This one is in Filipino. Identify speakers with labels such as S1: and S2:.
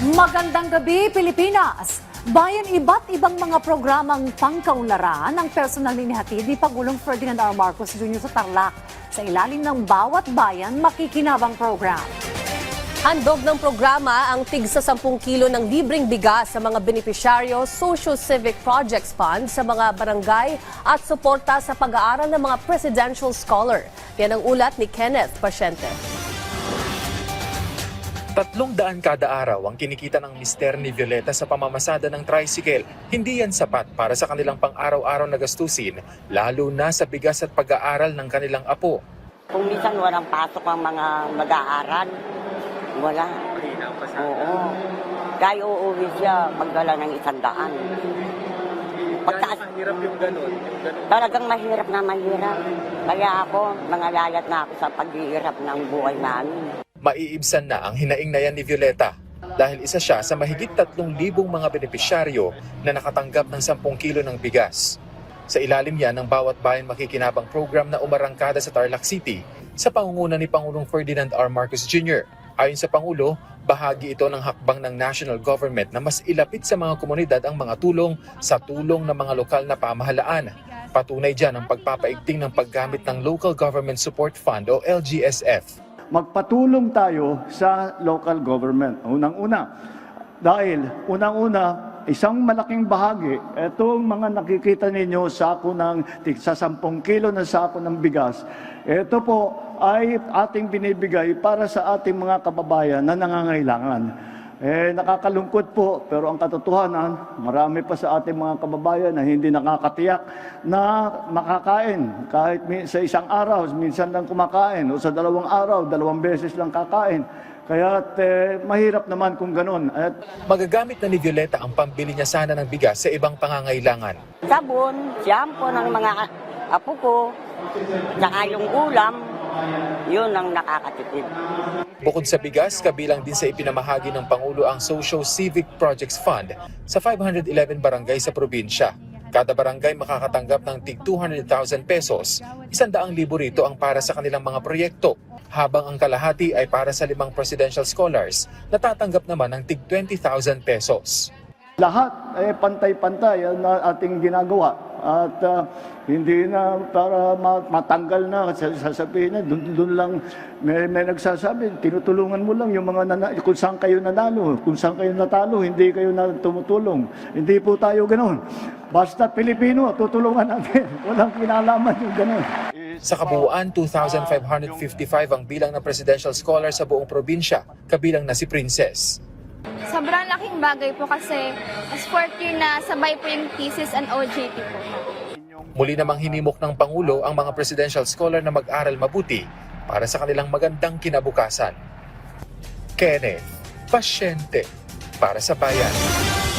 S1: Magandang gabi, Pilipinas! Bayan iba't ibang mga programang pangkaunlaran ang personal inihatid ni Pangulong Ferdinand R. Marcos Jr. sa Tarlac. Sa ilalim ng Bawat Bayan Makikinabang Program.
S2: Handog ng programa ang tig sa 10 kilo ng libreng bigas sa mga benepisyaryo, Socio-Civic Projects Fund sa mga barangay at suporta sa pag-aaral ng mga presidential scholar. Yan ang ulat ni Kenneth Pasyente.
S3: 300 kada araw ang kinikita ng mister ni Violeta sa pamamasada ng tricycle. Hindi yan sapat para sa kanilang pang-araw-araw na gastusin, lalo na sa bigas at pag-aaral ng kanilang apo.
S4: Kung minsan walang pasok ang mga mag-aaral, wala. Oo. Kaya uuwi siya magdala ng 100.
S3: Mahirap yung ganun.
S4: Talagang mahirap na mahirap. Kaya ako, nangalayat na ako sa paghihirap ng buhay namin.
S3: Maiibsan na ang hinaing na yan ni Violeta dahil isa siya sa mahigit 3,000 mga benepisyaryo na nakatanggap ng 10 kilo ng bigas. Sa ilalim yan ng Bawat Bayan Makikinabang program na umarangkada sa Tarlac City sa pangunguna ni Pangulong Ferdinand R. Marcos Jr. Ayon sa Pangulo, bahagi ito ng hakbang ng national government na mas ilapit sa mga komunidad ang mga tulong sa tulong ng mga lokal na pamahalaan. Patunay dyan ang pagpapaigting ng paggamit ng Local Government Support Fund o LGSF.
S5: Magpatulong tayo sa local government. Unang-una, dahil isang malaking bahagi, itong mga nakikita ninyo sako ng sa 10 kilo na sako ng bigas, ito po ay ating binibigay para sa ating mga kababayan na nangangailangan. Nakakalungkot po, pero ang katotohanan, marami pa sa ating mga kababayan na hindi nakakatiyak na makakain. Kahit sa isang araw, minsan lang kumakain, o sa 2 araw, 2 beses lang kakain. Kaya mahirap naman kung ganun.
S3: Magagamit na ni Violeta ang pambili niya sana ng bigas sa ibang pangangailangan.
S4: Sabon, shampoo ng mga apo ko, saka yung ulam, yun ang nakakatipid.
S3: Bukod sa bigas, kabilang din sa ipinamahagi ng Pangulo ang Socio-Civic Projects Fund sa 511 barangay sa probinsya. Kada barangay makakatanggap ng tig 200,000 pesos. 100,000 rito ang para sa kanilang mga proyekto, habang ang kalahati ay para sa 5 presidential scholars na tatanggap naman ng tig 20,000 pesos.
S5: Lahat ay pantay-pantay ang ating ginagawa. At hindi na para matanggal na, sasabihin na, doon lang may nagsasabi, tinutulungan mo lang yung mga kung saan kayo nanalo, kung saan kayo natalo, hindi kayo na tumutulong. Hindi po tayo ganoon. Basta Pilipino, tutulungan natin. Walang kinalaman yung ganoon.
S3: Sa kabuuan, 2,555 ang bilang ng presidential scholar sa buong probinsya, kabilang na si Princess.
S6: Sobrang laking bagay po kasi as fourth year na sabay po yung thesis and OJT po.
S3: Muli namang hinimok ng Pangulo ang mga presidential scholar na mag-aral mabuti para sa kanilang magandang kinabukasan. Kenneth Pasyente para sa Bayan.